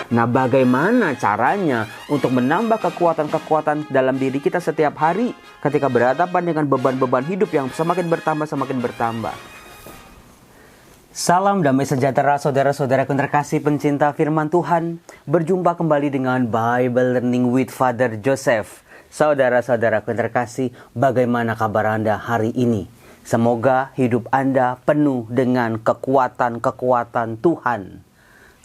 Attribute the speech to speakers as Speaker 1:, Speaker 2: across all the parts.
Speaker 1: Nah, bagaimana caranya untuk menambah kekuatan-kekuatan dalam diri kita setiap hari ketika berhadapan dengan beban-beban hidup yang semakin bertambah. Salam damai sejahtera saudara-saudaraku terkasih pencinta firman Tuhan. Berjumpa kembali dengan Bible Learning with Father Joseph. Saudara-saudaraku terkasih, bagaimana kabar Anda hari ini? Semoga hidup Anda penuh dengan kekuatan-kekuatan Tuhan.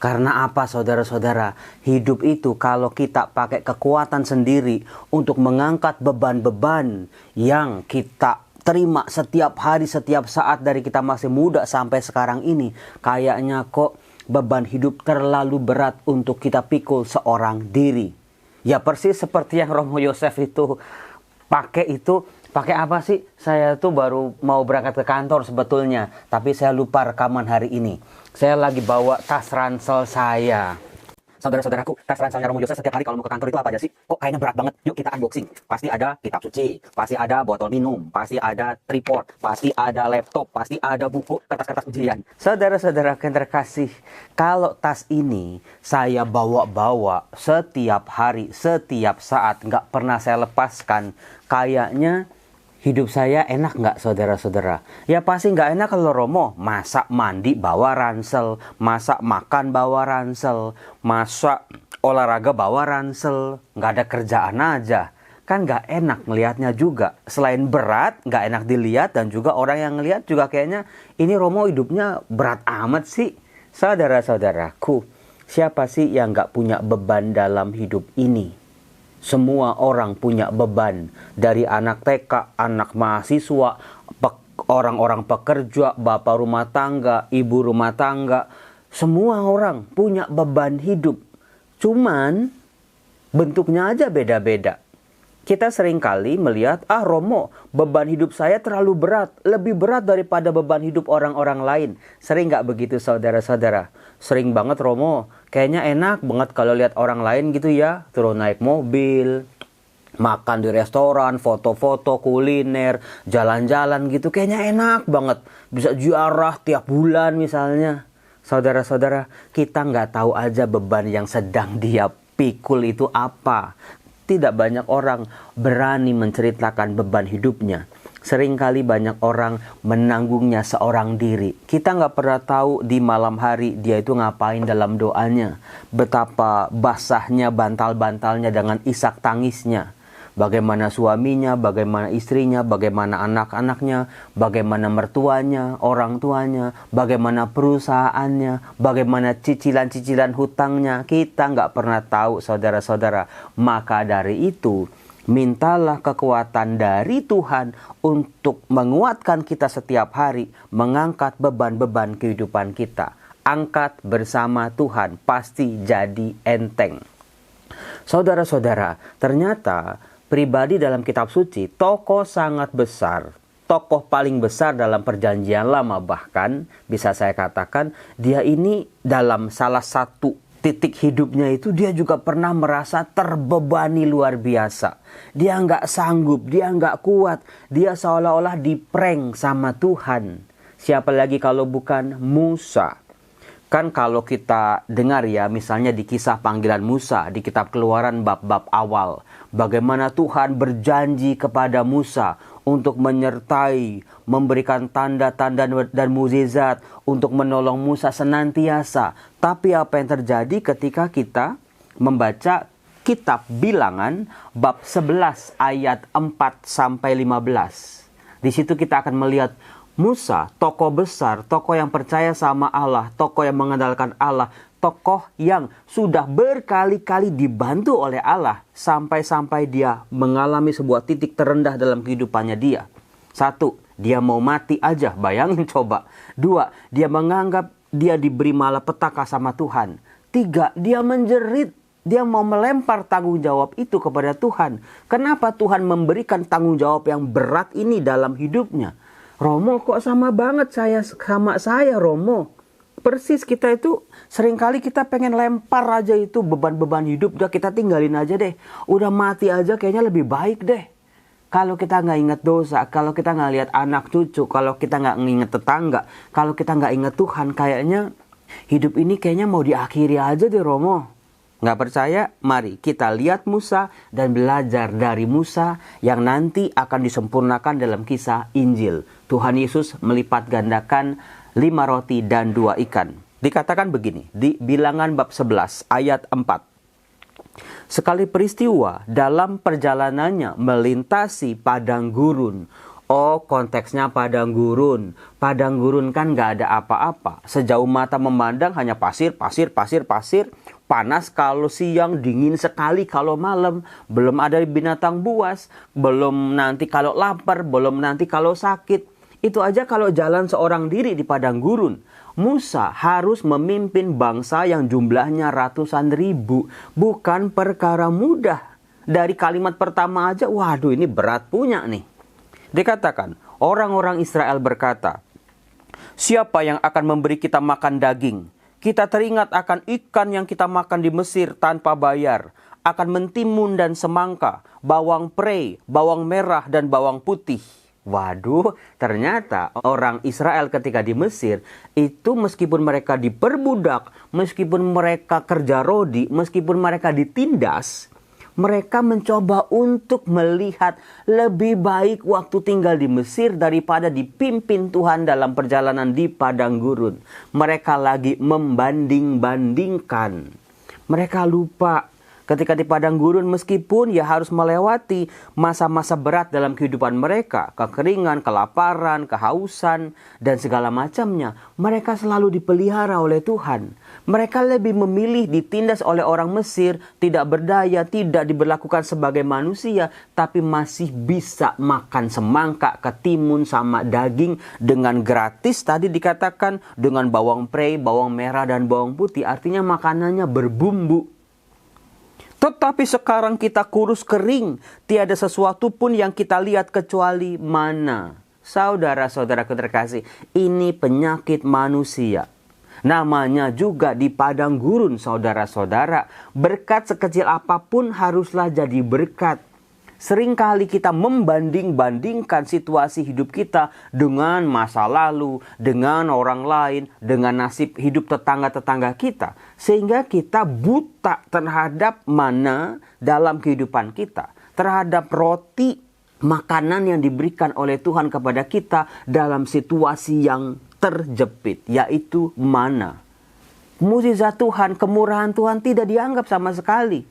Speaker 1: Karena apa saudara-saudara? Hidup itu kalau kita pakai kekuatan sendiri untuk mengangkat beban-beban yang kita terima setiap hari, setiap saat dari kita masih muda sampai sekarang ini, kayaknya kok beban hidup terlalu berat untuk kita pikul seorang diri. Ya persis seperti yang Romo Yosef itu pakai apa sih? Saya tuh baru mau berangkat ke kantor sebetulnya, tapi saya lupa rekaman hari ini. Saya lagi bawa tas ransel saya. Saudara-saudaraku, tas ranselnya Romo Yosef setiap hari kalau mau ke kantor itu apa aja sih? Kok kayaknya berat banget? Yuk kita unboxing. Pasti ada kitab suci, pasti ada botol minum, pasti ada tripod, pasti ada laptop, pasti ada buku, kertas-kertas ujian. Saudara-saudara yang terkasih, kalau tas ini saya bawa-bawa setiap hari, setiap saat, nggak pernah saya lepaskan, kayaknya hidup saya enak nggak saudara-saudara? Ya pasti nggak enak kalau Romo masak mandi bawa ransel, masak makan bawa ransel, masak olahraga bawa ransel, nggak ada kerjaan aja. Kan nggak enak ngelihatnya juga. Selain berat, nggak enak dilihat dan juga orang yang ngelihat juga kayaknya ini Romo hidupnya berat amat sih. Saudara-saudaraku, siapa sih yang nggak punya beban dalam hidup ini? Semua orang punya beban, dari anak TK, anak mahasiswa, orang-orang pekerja, bapak rumah tangga, ibu rumah tangga. Semua orang punya beban hidup. Cuman bentuknya aja beda-beda. Kita seringkali melihat, Romo, beban hidup saya terlalu berat. Lebih berat daripada beban hidup orang-orang lain. Sering gak begitu saudara-saudara? Sering banget Romo, kayaknya enak banget kalau lihat orang lain gitu ya. Terus naik mobil, makan di restoran, foto-foto, kuliner, jalan-jalan gitu. Kayaknya enak banget. Bisa ziarah tiap bulan misalnya. Saudara-saudara, kita gak tahu aja beban yang sedang dia pikul itu apa. Tidak banyak orang berani menceritakan beban hidupnya. Seringkali banyak orang menanggungnya seorang diri. Kita nggak pernah tahu di malam hari dia itu ngapain dalam doanya. Betapa basahnya bantal-bantalnya dengan isak tangisnya. Bagaimana suaminya, bagaimana istrinya, bagaimana anak-anaknya, bagaimana mertuanya, orang tuanya, bagaimana perusahaannya, bagaimana cicilan-cicilan hutangnya. Kita nggak pernah tahu saudara-saudara. Maka dari itu, mintalah kekuatan dari Tuhan untuk menguatkan kita setiap hari, mengangkat beban-beban kehidupan kita. Angkat bersama Tuhan, pasti jadi enteng. Saudara-saudara, ternyata pribadi dalam kitab suci, tokoh sangat besar, tokoh paling besar dalam perjanjian lama, bahkan bisa saya katakan dia ini dalam salah satu titik hidupnya itu dia juga pernah merasa terbebani luar biasa. Dia nggak sanggup, dia nggak kuat, dia seolah-olah diprank sama Tuhan. Siapa lagi kalau bukan Musa? Kan kalau kita dengar ya, misalnya di kisah panggilan Musa, di kitab Keluaran bab-bab awal. Bagaimana Tuhan berjanji kepada Musa untuk menyertai, memberikan tanda-tanda dan mukjizat untuk menolong Musa senantiasa. Tapi apa yang terjadi ketika kita membaca kitab Bilangan bab 11 ayat 4-15. Di situ kita akan melihat Musa, tokoh besar, tokoh yang percaya sama Allah, tokoh yang mengandalkan Allah, tokoh yang sudah berkali-kali dibantu oleh Allah sampai-sampai dia mengalami sebuah titik terendah dalam kehidupannya dia. 1, dia mau mati aja, bayangin coba. 2, dia menganggap dia diberi malapetaka sama Tuhan. 3, dia menjerit. Dia mau melempar tanggung jawab itu kepada Tuhan. Kenapa Tuhan memberikan tanggung jawab yang berat ini dalam hidupnya? Romo, kok sama banget sama saya Romo. Persis kita itu seringkali kita pengen lempar aja itu beban-beban hidup. Udah kita tinggalin aja deh. Udah mati aja kayaknya lebih baik deh. Kalau kita nggak ingat dosa, kalau kita nggak lihat anak cucu, kalau kita nggak ingat tetangga, kalau kita nggak ingat Tuhan, kayaknya hidup ini kayaknya mau diakhiri aja deh Romo. Nggak percaya? Mari kita lihat Musa dan belajar dari Musa yang nanti akan disempurnakan dalam kisah Injil. Tuhan Yesus melipat gandakan 5 roti dan 2 ikan. Dikatakan begini, di Bilangan bab 11 ayat 4. Sekali peristiwa dalam perjalanannya melintasi padang gurun. Oh, konteksnya padang gurun. Padang gurun kan nggak ada apa-apa. Sejauh mata memandang hanya pasir, pasir, pasir, pasir. Panas kalau siang, dingin sekali kalau malam. Belum ada binatang buas. Belum nanti kalau lapar, belum nanti kalau sakit. Itu aja kalau jalan seorang diri di padang gurun. Musa harus memimpin bangsa yang jumlahnya ratusan ribu. Bukan perkara mudah. Dari kalimat pertama aja, waduh ini berat punya nih. Dikatakan, orang-orang Israel berkata, siapa yang akan memberi kita makan daging? Kita teringat akan ikan yang kita makan di Mesir tanpa bayar, akan mentimun dan semangka, bawang prei, bawang merah dan bawang putih. Waduh, ternyata orang Israel ketika di Mesir itu meskipun mereka diperbudak, meskipun mereka kerja rodi, meskipun mereka ditindas, mereka mencoba untuk melihat lebih baik waktu tinggal di Mesir daripada dipimpin Tuhan dalam perjalanan di padang gurun. Mereka lagi membanding-bandingkan. Mereka lupa ketika di padang gurun meskipun ya harus melewati masa-masa berat dalam kehidupan mereka. Kekeringan, kelaparan, kehausan, dan segala macamnya. Mereka selalu dipelihara oleh Tuhan. Mereka lebih memilih ditindas oleh orang Mesir, tidak berdaya, tidak diberlakukan sebagai manusia, tapi masih bisa makan semangka, ketimun, sama daging dengan gratis. Tadi dikatakan dengan bawang prei, bawang merah, dan bawang putih. Artinya makanannya berbumbu. Tetapi sekarang kita kurus kering, tiada sesuatu pun yang kita lihat kecuali mana. Saudara-saudaraku terkasih, ini penyakit manusia. Namanya juga di padang gurun, saudara-saudara. Berkat sekecil apapun haruslah jadi berkat. Seringkali kita membanding-bandingkan situasi hidup kita dengan masa lalu, dengan orang lain, dengan nasib hidup tetangga-tetangga kita. Sehingga kita buta terhadap mana dalam kehidupan kita. Terhadap roti, makanan yang diberikan oleh Tuhan kepada kita dalam situasi yang terjepit, yaitu mana. Mukjizat Tuhan, kemurahan Tuhan tidak dianggap sama sekali.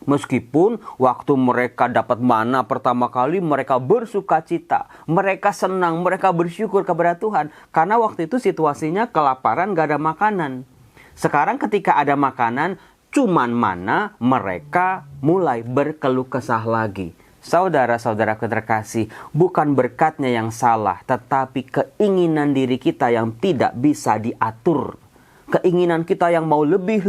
Speaker 1: Meskipun waktu mereka dapat mana pertama kali, mereka bersuka cita, mereka senang, mereka bersyukur kepada Tuhan. Karena waktu itu situasinya kelaparan, gak ada makanan. Sekarang ketika ada makanan, cuman mana, mereka mulai berkeluh kesah lagi. Saudara-saudaraku terkasih, bukan berkatnya yang salah, tetapi keinginan diri kita yang tidak bisa diatur. Keinginan kita yang mau lebih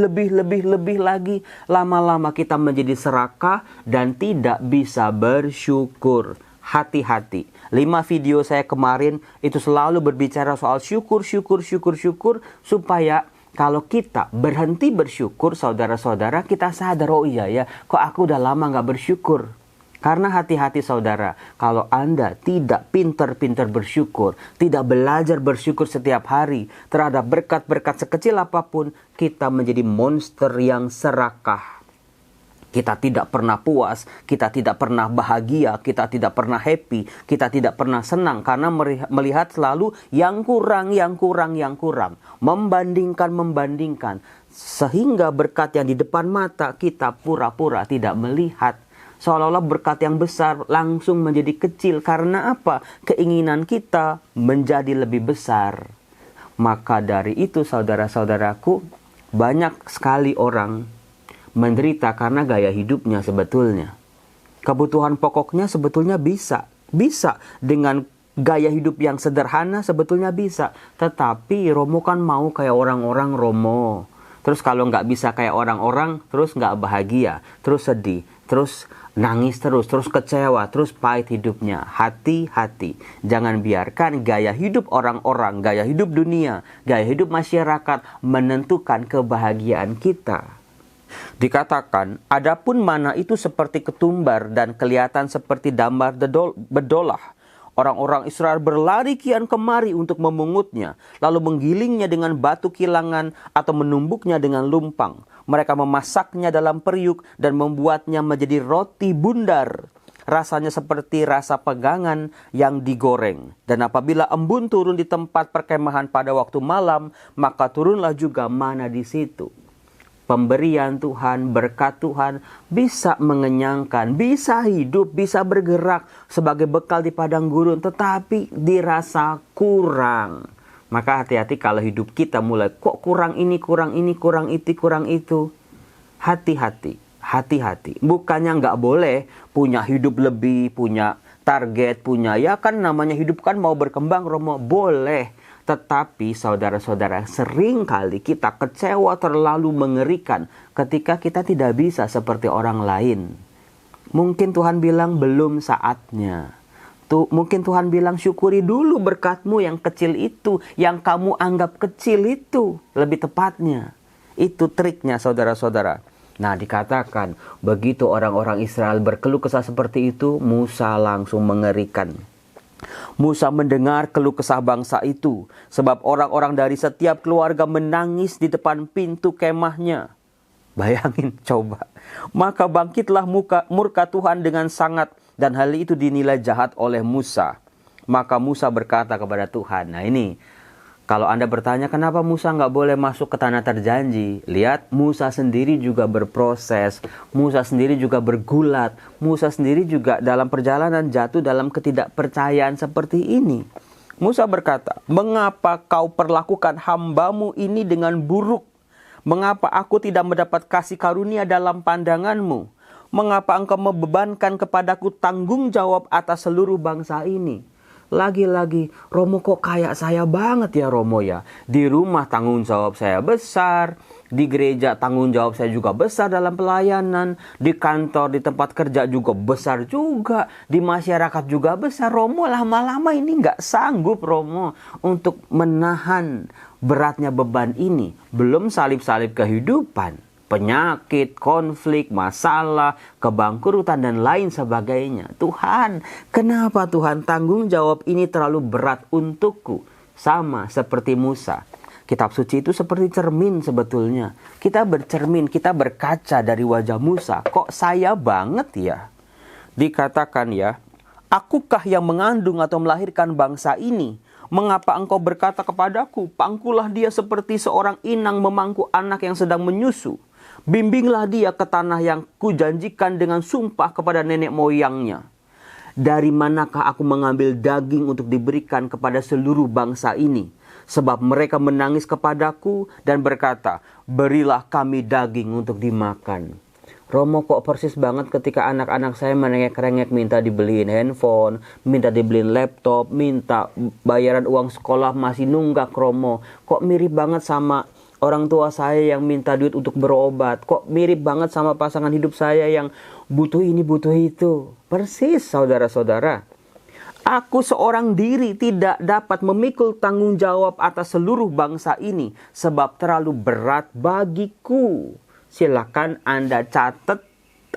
Speaker 1: lagi, lama-lama kita menjadi serakah dan tidak bisa bersyukur. Hati-hati. 5 video saya kemarin itu selalu berbicara soal syukur, supaya kalau kita berhenti bersyukur, saudara-saudara, kita sadar, oh iya ya, kok aku udah lama gak bersyukur. Karena hati-hati saudara, kalau Anda tidak pintar-pintar bersyukur, tidak belajar bersyukur setiap hari terhadap berkat-berkat sekecil apapun, kita menjadi monster yang serakah. Kita tidak pernah puas, kita tidak pernah bahagia, kita tidak pernah happy, kita tidak pernah senang karena melihat selalu yang kurang. Membandingkan. Sehingga berkat yang di depan mata kita pura-pura tidak melihat. Seolah-olah berkat yang besar langsung menjadi kecil. Karena apa? Keinginan kita menjadi lebih besar. Maka dari itu saudara-saudaraku, banyak sekali orang menderita karena gaya hidupnya sebetulnya. Kebutuhan pokoknya sebetulnya bisa dengan gaya hidup yang sederhana sebetulnya bisa. Tetapi Romo kan mau kayak orang-orang Romo. Terus kalau nggak bisa kayak orang-orang, terus nggak bahagia, terus sedih, terus nangis terus kecewa, terus pahit hidupnya. Hati-hati. Jangan biarkan gaya hidup orang-orang, gaya hidup dunia, gaya hidup masyarakat menentukan kebahagiaan kita. Dikatakan, adapun mana itu seperti ketumbar dan kelihatan seperti damar bedolah. Orang-orang Israel berlari kian kemari untuk memungutnya, lalu menggilingnya dengan batu kilangan atau menumbuknya dengan lumpang. Mereka memasaknya dalam periuk dan membuatnya menjadi roti bundar. Rasanya seperti rasa pegangan yang digoreng. Dan apabila embun turun di tempat perkemahan pada waktu malam, maka turunlah juga mana di situ. Pemberian Tuhan, berkat Tuhan bisa mengenyangkan, bisa hidup, bisa bergerak sebagai bekal di padang gurun, tetapi dirasa kurang. Maka hati-hati kalau hidup kita mulai kok kurang ini, kurang ini, kurang itu, kurang itu. Hati-hati. Hati-hati, bukannya nggak boleh punya hidup lebih, punya target, punya ya kan namanya hidup kan mau berkembang Romo, boleh. Tetapi saudara-saudara, sering kali kita kecewa terlalu mengerikan ketika kita tidak bisa seperti orang lain. Mungkin Tuhan bilang belum saatnya. Mungkin Tuhan bilang syukuri dulu berkatmu yang kecil itu, yang kamu anggap kecil itu, lebih tepatnya. Itu triknya saudara-saudara. Nah, dikatakan begitu orang-orang Israel berkeluh kesah seperti itu, Musa langsung mengerikan. Musa mendengar keluh kesah bangsa itu, sebab orang-orang dari setiap keluarga menangis di depan pintu kemahnya. Bayangin, coba. Maka bangkitlah murka Tuhan dengan sangat, dan hal itu dinilai jahat oleh Musa. Maka Musa berkata kepada Tuhan, nah ini, kalau Anda bertanya kenapa Musa nggak boleh masuk ke tanah terjanji? Lihat, Musa sendiri juga berproses. Musa sendiri juga bergulat. Musa sendiri juga dalam perjalanan jatuh dalam ketidakpercayaan seperti ini. Musa berkata, mengapa kau perlakukan hambamu ini dengan buruk? Mengapa aku tidak mendapat kasih karunia dalam pandanganmu? Mengapa engkau membebankan kepadaku tanggung jawab atas seluruh bangsa ini? Lagi-lagi, Romo kok kayak saya banget ya Romo ya. Di rumah tanggung jawab saya besar, di gereja tanggung jawab saya juga besar dalam pelayanan, di kantor, di tempat kerja juga besar juga, di masyarakat juga besar. Romo lama-lama ini nggak sanggup Romo untuk menahan beratnya beban ini. Belum salib-salib kehidupan. Penyakit, konflik, masalah, kebangkrutan, dan lain sebagainya. Tuhan, kenapa Tuhan tanggung jawab ini terlalu berat untukku? Sama seperti Musa. Kitab suci itu seperti cermin sebetulnya. Kita bercermin, kita berkaca dari wajah Musa. Kok saya banget ya? Dikatakan ya, akukah yang mengandung atau melahirkan bangsa ini? Mengapa engkau berkata kepadaku, pangkulah dia seperti seorang inang memangku anak yang sedang menyusu. Bimbinglah dia ke tanah yang kujanjikan dengan sumpah kepada nenek moyangnya. Dari manakah aku mengambil daging untuk diberikan kepada seluruh bangsa ini? Sebab mereka menangis kepadaku dan berkata, berilah kami daging untuk dimakan. Romo kok persis banget ketika anak-anak saya merengek-rengek minta dibeliin handphone, minta dibeliin laptop, minta bayaran uang sekolah masih nunggak Romo. Kok mirip banget sama orang tua saya yang minta duit untuk berobat. Kok mirip banget sama pasangan hidup saya yang butuh ini, butuh itu. Persis saudara-saudara. Aku seorang diri tidak dapat memikul tanggung jawab atas seluruh bangsa ini. Sebab terlalu berat bagiku. Silakan Anda catat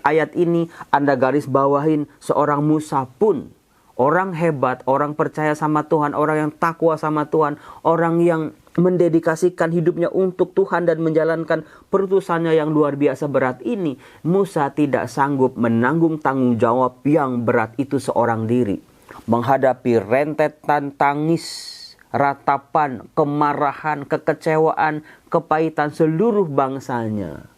Speaker 1: ayat ini. Anda garis bawahin seorang Musa pun. Orang hebat, orang percaya sama Tuhan, orang yang takwa sama Tuhan, orang yang mendedikasikan hidupnya untuk Tuhan dan menjalankan perutusannya yang luar biasa berat ini. Musa tidak sanggup menanggung tanggung jawab yang berat itu seorang diri. Menghadapi rentetan tangis, ratapan, kemarahan, kekecewaan, kepahitan seluruh bangsanya.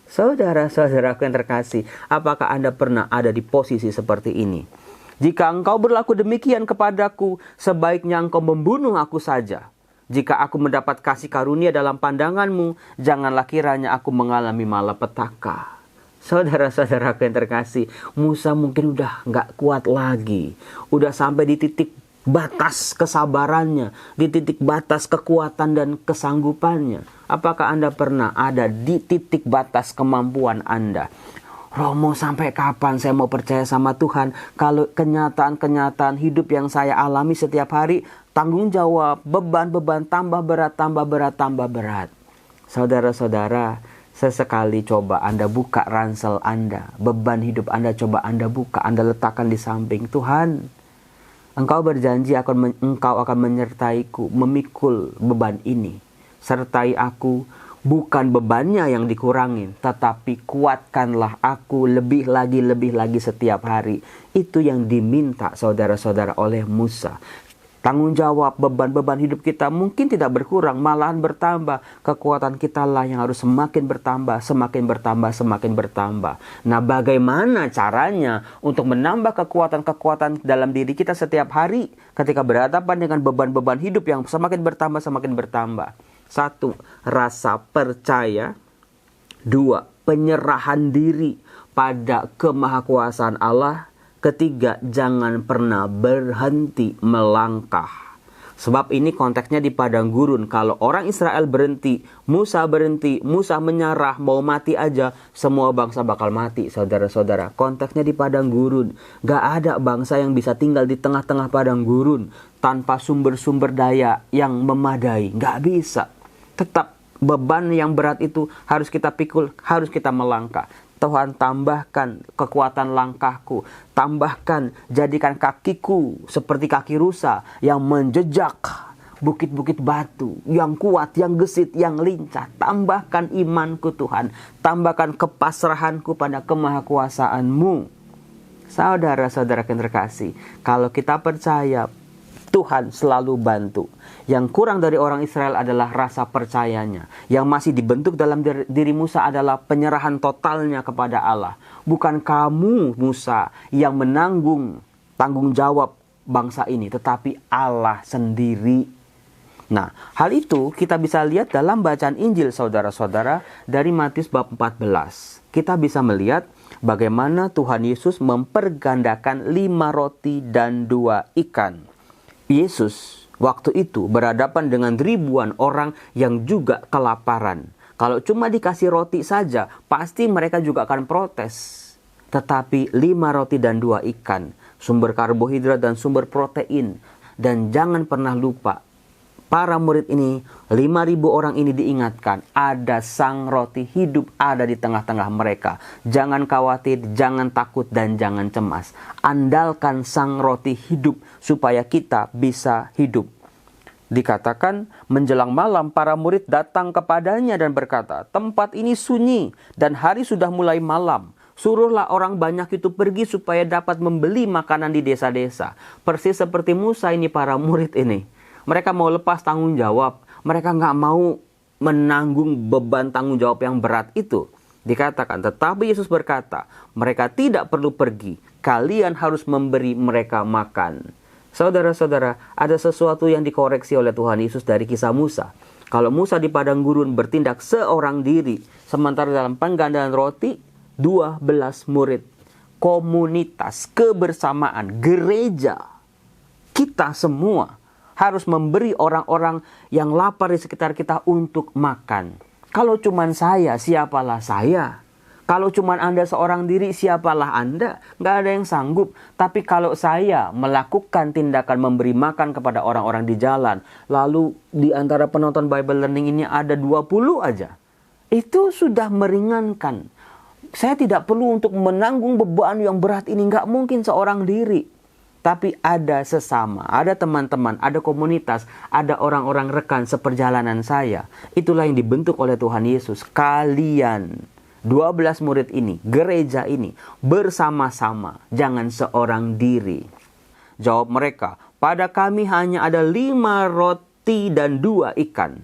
Speaker 1: Saudara-saudaraku yang terkasih, apakah Anda pernah ada di posisi seperti ini? Jika engkau berlaku demikian kepadaku, sebaiknya engkau membunuh aku saja. Jika aku mendapat kasih karunia dalam pandanganmu, janganlah kiranya aku mengalami malapetaka. Saudara-saudaraku yang terkasih, Musa mungkin udah gak kuat lagi. Udah sampai di titik batas kesabarannya, di titik batas kekuatan dan kesanggupannya. Apakah Anda pernah ada di titik batas kemampuan Anda? Romo, sampai kapan saya mau percaya sama Tuhan kalau kenyataan-kenyataan hidup yang saya alami setiap hari, tanggung jawab, beban-beban tambah berat, tambah berat, tambah berat. Saudara-saudara, sesekali coba Anda buka ransel Anda, beban hidup Anda coba Anda buka, Anda letakkan di samping. Tuhan, Engkau berjanji Engkau akan menyertaiku, memikul beban ini. Sertai aku, Bukan bebannya yang dikurangin, tetapi kuatkanlah aku lebih lagi setiap hari. Itu yang diminta saudara-saudara oleh Musa. Tanggung jawab beban-beban hidup kita mungkin tidak berkurang, malahan bertambah. Kekuatan kita lah yang harus semakin bertambah. Nah, bagaimana caranya untuk menambah kekuatan-kekuatan dalam diri kita setiap hari ketika berhadapan dengan beban-beban hidup yang semakin bertambah? 1. Rasa percaya. 2. Penyerahan diri pada kemahakuasaan Allah. 3. Jangan pernah berhenti melangkah. Sebab ini konteksnya di padang gurun. Kalau orang Israel berhenti, Musa menyerah, mau mati aja, semua bangsa bakal mati, saudara-saudara. Konteksnya di padang gurun. Gak ada bangsa yang bisa tinggal di tengah-tengah padang gurun tanpa sumber-sumber daya yang memadai. Gak bisa. Tetap beban yang berat itu harus kita pikul, harus kita melangkah. Tuhan, tambahkan kekuatan langkahku. Tambahkan, jadikan kakiku seperti kaki rusa yang menjejak bukit-bukit batu, yang kuat, yang gesit, yang lincah. Tambahkan imanku Tuhan. Tambahkan kepasrahanku pada kemahakuasaan-Mu. Saudara-saudara yang terkasih, kalau kita percaya, Tuhan selalu bantu. Yang kurang dari orang Israel adalah rasa percayanya. Yang masih dibentuk dalam diri Musa adalah penyerahan totalnya kepada Allah. Bukan kamu, Musa, yang menanggung tanggung jawab bangsa ini, tetapi Allah sendiri. Nah, hal itu kita bisa lihat dalam bacaan Injil, saudara-saudara, dari Matius bab 14. Kita bisa melihat bagaimana Tuhan Yesus mempergandakan 5 roti dan 2 ikan. Yesus waktu itu berhadapan dengan ribuan orang yang juga kelaparan. Kalau cuma dikasih roti saja, pasti mereka juga akan protes. Tetapi 5 roti dan 2 ikan, sumber karbohidrat dan sumber protein. Dan jangan pernah lupa, para murid ini, 5.000 orang ini diingatkan, ada sang roti hidup ada di tengah-tengah mereka. Jangan khawatir, jangan takut, dan jangan cemas. Andalkan sang roti hidup supaya kita bisa hidup. Dikatakan, menjelang malam para murid datang kepadanya dan berkata, tempat ini sunyi dan hari sudah mulai malam. Suruhlah orang banyak itu pergi supaya dapat membeli makanan di desa-desa. Persis seperti Musa ini para murid ini. Mereka mau lepas tanggung jawab. Mereka nggak mau menanggung beban tanggung jawab yang berat itu. Dikatakan, tetapi Yesus berkata, mereka tidak perlu pergi. Kalian harus memberi mereka makan. Saudara-saudara, ada sesuatu yang dikoreksi oleh Tuhan Yesus dari kisah Musa. Kalau Musa di padang gurun bertindak seorang diri, sementara dalam penggandaan roti, 12 murid. Komunitas, kebersamaan, gereja. Kita semua harus memberi orang-orang yang lapar di sekitar kita untuk makan. Kalau cuman saya, siapalah saya? Kalau cuman Anda seorang diri, siapalah Anda? Nggak ada yang sanggup. Tapi kalau saya melakukan tindakan memberi makan kepada orang-orang di jalan, lalu di antara penonton Bible Learning ini ada 20 aja, itu sudah meringankan. Saya tidak perlu untuk menanggung beban yang berat ini. Nggak mungkin seorang diri. Tapi ada sesama, ada teman-teman, ada komunitas, ada orang-orang rekan seperjalanan saya. Itulah yang dibentuk oleh Tuhan Yesus. Kalian, 12 murid ini, gereja ini, bersama-sama, jangan seorang diri. Jawab mereka, pada kami hanya ada 5 roti dan 2 ikan.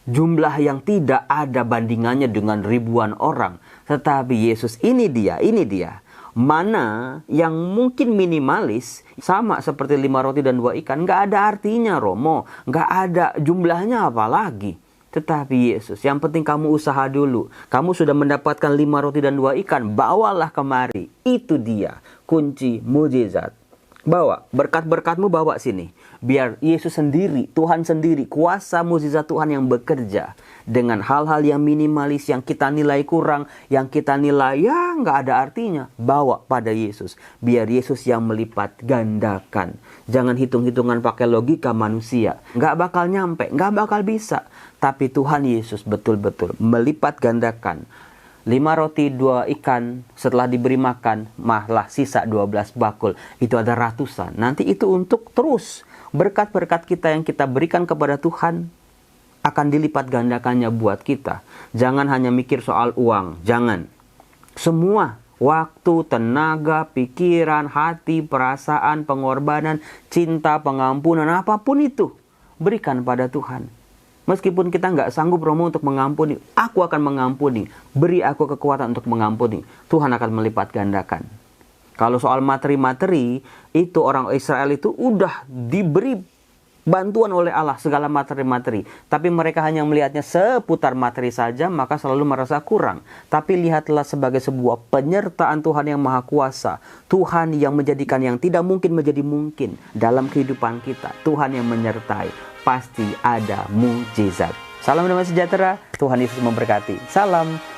Speaker 1: Jumlah yang tidak ada bandingannya dengan ribuan orang. Tetapi Yesus, ini dia. Mana yang mungkin minimalis, sama seperti 5 roti dan 2 ikan, nggak ada artinya, Romo. Nggak ada jumlahnya apalagi. Tetapi Yesus, yang penting kamu usaha dulu. Kamu sudah mendapatkan 5 roti dan 2 ikan, bawalah kemari. Itu dia kunci mujizat. Bawa, berkat-berkatmu bawa sini. Biar Yesus sendiri, Tuhan sendiri, kuasa mujizat Tuhan yang bekerja. Dengan hal-hal yang minimalis, yang kita nilai kurang, yang kita nilai ya nggak ada artinya. Bawa pada Yesus. Biar Yesus yang melipat gandakan. Jangan hitung-hitungan pakai logika manusia. Nggak bakal nyampe, nggak bakal bisa. Tapi Tuhan Yesus betul-betul melipat gandakan. 5 roti 2 ikan setelah diberi makan, malah sisa 12 bakul. Itu ada ratusan. Nanti itu untuk terus berkat-berkat kita yang kita berikan kepada Tuhan. akan dilipat gandakannya buat kita. Jangan hanya mikir soal uang, jangan. Semua waktu, tenaga, pikiran, hati, perasaan, pengorbanan, cinta, pengampunan, apapun itu, berikan pada Tuhan. Meskipun kita nggak sanggup Romo untuk mengampuni, aku akan mengampuni. Beri aku kekuatan untuk mengampuni. Tuhan akan melipat gandakan. Kalau soal materi-materi, itu orang Israel itu udah diberi bantuan oleh Allah segala materi-materi. Tapi mereka hanya melihatnya seputar materi saja, maka selalu merasa kurang. Tapi lihatlah sebagai sebuah penyertaan Tuhan yang Maha Kuasa. Tuhan yang menjadikan yang tidak mungkin menjadi mungkin dalam kehidupan kita. Tuhan yang menyertai. Pasti ada mukjizat. Salam damai sejahtera. Tuhan Yesus memberkati. Salam.